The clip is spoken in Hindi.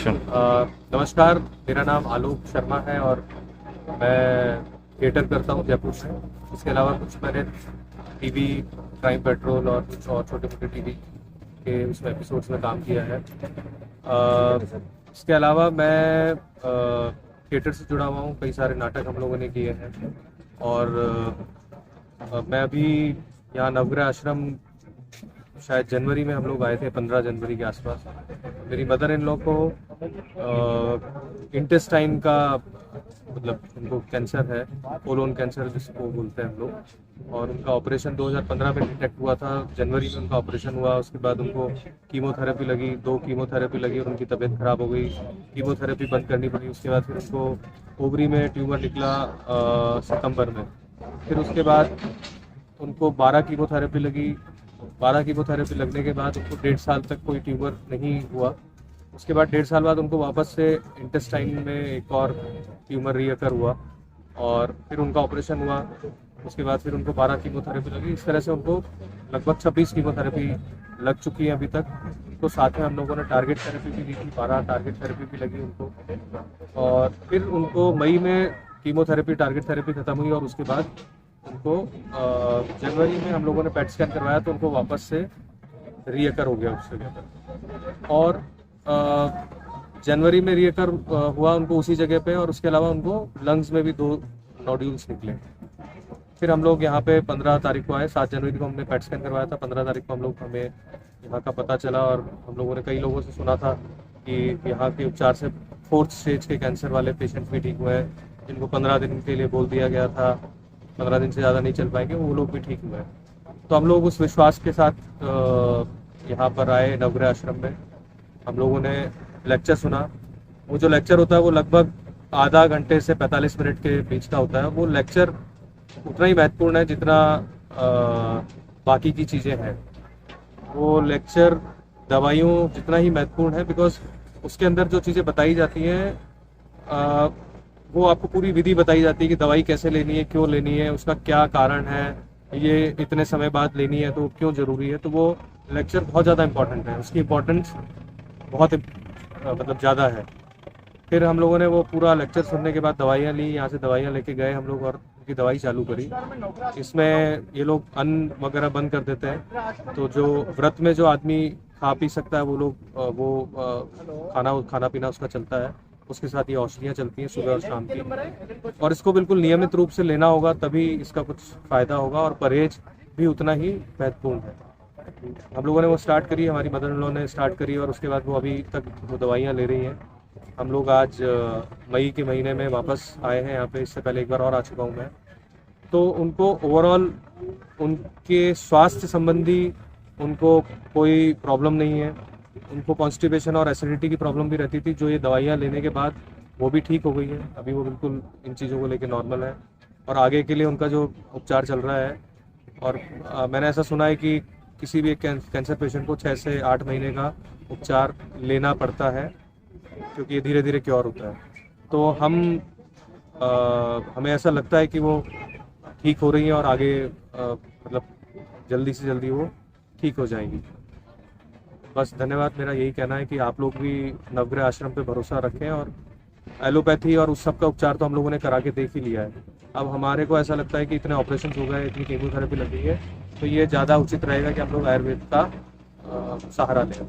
एक्शन। नमस्कार, मेरा नाम आलोक शर्मा है और मैं थिएटर करता हूँ जयपुर से। इसके अलावा कुछ मैंने टीवी, क्राइम पेट्रोल और कुछ और छोटे मोटे टीवी के उसमें एपिसोड्स में काम किया है। इसके अलावा मैं थिएटर से जुड़ा हुआ हूँ, कई सारे नाटक हम लोगों ने किए हैं और मैं अभी यहाँ नवग्रह आश्रम शायद जनवरी में हम लोग आए थे, 15 जनवरी के आसपास। मेरी मदर इन लॉ को इंटेस्टाइन का मतलब उनको कैंसर है, कोलोन कैंसर जिसको बोलते हैं हम लोग, और उनका ऑपरेशन 2015 में डिटेक्ट हुआ था। जनवरी में उनका ऑपरेशन हुआ, उसके बाद उनको कीमोथेरेपी लगी, 2 कीमोथेरेपी लगी और उनकी तबीयत खराब हो गई। कीमोथेरेपी बंद करनी पड़ी। उसके बाद फिर उनको ओवरी में ट्यूमर निकला सितंबर में। फिर उसके बाद उनको 12 कीमोथेरेपी लगी। 12 कीमोथेरेपी लगने के बाद उनको 1.5 साल तक कोई ट्यूमर नहीं हुआ। उसके बाद 1.5 साल बाद उनको वापस से इंटेस्टाइन में एक और ट्यूमर रीअकर हुआ और फिर उनका ऑपरेशन हुआ। उसके बाद फिर उनको 12 कीमोथेरेपी लगी। इस तरह से उनको लगभग 26 कीमोथेरेपी लग चुकी है अभी तक। तो साथ में हम लोगों ने टारगेट थेरेपी भी दी थी, 12 टारगेट थेरेपी भी लगी उनको। और फिर उनको मई में कीमोथेरेपी, टारगेट थेरेपी खत्म हुई और उसके बाद उनको जनवरी में हम लोगों ने पेट स्कैन करवाया तो उनको वापस से रीअकर हो गया उस जगह पर। और जनवरी में रीअकर हुआ उनको उसी जगह पे, और उसके अलावा उनको लंग्स में भी 2 नोड्यूल्स निकले। फिर हम लोग यहाँ पे 15 तारीख को आए। 7 जनवरी को हमने पेट स्कैन करवाया था। 15 तारीख को हमें यहाँ का पता चला और हम लोगों ने कई लोगों से सुना था कि यहाँ के उपचार से 4th स्टेज के कैंसर वाले पेशेंट भी ठीक हुए हैं, जिनको 15 दिन के लिए बोल दिया गया था 15 दिन से ज़्यादा नहीं चल पाएंगे, वो लोग भी ठीक हुए हैं। तो हम लोग उस विश्वास के साथ यहाँ पर आए नवग्रह आश्रम में। हम लोगों ने लेक्चर सुना। वो जो लेक्चर होता है वो लगभग आधा घंटे से 45 मिनट के बीच का होता है। वो लेक्चर उतना ही महत्वपूर्ण है जितना बाकी की चीज़ें हैं। वो लेक्चर दवाइयों जितना ही महत्वपूर्ण है, बिकॉज उसके अंदर जो चीज़ें बताई जाती हैं वो आपको पूरी विधि बताई जाती है कि दवाई कैसे लेनी है, क्यों लेनी है, उसका क्या कारण है, ये इतने समय बाद लेनी है तो क्यों ज़रूरी है। तो वो लेक्चर बहुत ज़्यादा इम्पोर्टेंट है, उसकी इम्पोर्टेंस बहुत मतलब ज़्यादा है। फिर हम लोगों ने वो पूरा लेक्चर सुनने के बाद दवाइयाँ ली, यहाँ से दवाइयाँ लेके गए हम लोग और उनकी दवाई चालू करी। इसमें ये लोग अन्न वगैरह बंद कर देते हैं, तो जो व्रत में जो आदमी खा पी सकता है वो लोग वो खाना पीना उसका चलता है। उसके साथ ये औषधियाँ चलती हैं सुबह और शाम की, और इसको बिल्कुल नियमित रूप से लेना होगा तभी इसका कुछ फ़ायदा होगा, और परहेज भी उतना ही महत्वपूर्ण है। हम लोगों ने वो स्टार्ट करी, हमारी मदर इन लॉ ने स्टार्ट करी, और उसके बाद वो अभी तक वो दवाइयाँ ले रही हैं। हम लोग आज मई के महीने में वापस आए हैं यहाँ पे। इससे पहले एक बार और आ चुका हूँ मैं। तो उनको ओवरऑल उनके स्वास्थ्य संबंधी उनको कोई प्रॉब्लम नहीं है। उनको कॉन्स्टिपेशन और एसिडिटी की प्रॉब्लम भी रहती थी, जो ये दवाइयाँ लेने के बाद वो भी ठीक हो गई है। अभी वो बिल्कुल इन चीज़ों को लेके नॉर्मल है और आगे के लिए उनका जो उपचार चल रहा है। और मैंने ऐसा सुना है कि किसी भी एक कैंसर पेशेंट को 6 से 8 महीने का उपचार लेना पड़ता है, क्योंकि ये धीरे धीरे क्योर होता है। तो हमें ऐसा लगता है कि वो ठीक हो रही हैं और आगे मतलब जल्दी से जल्दी वो ठीक हो जाएंगी। बस धन्यवाद। मेरा यही कहना है कि आप लोग भी नवग्रह आश्रम पे भरोसा रखें, और एलोपैथी और उस सब का उपचार तो हम लोगों ने करा के देख ही लिया है। अब हमारे को ऐसा लगता है कि इतने ऑपरेशन हो गए, इतनी कीमोथेरेपी लगी है, तो ये ज़्यादा उचित रहेगा कि हम लोग आयुर्वेद का सहारा लें।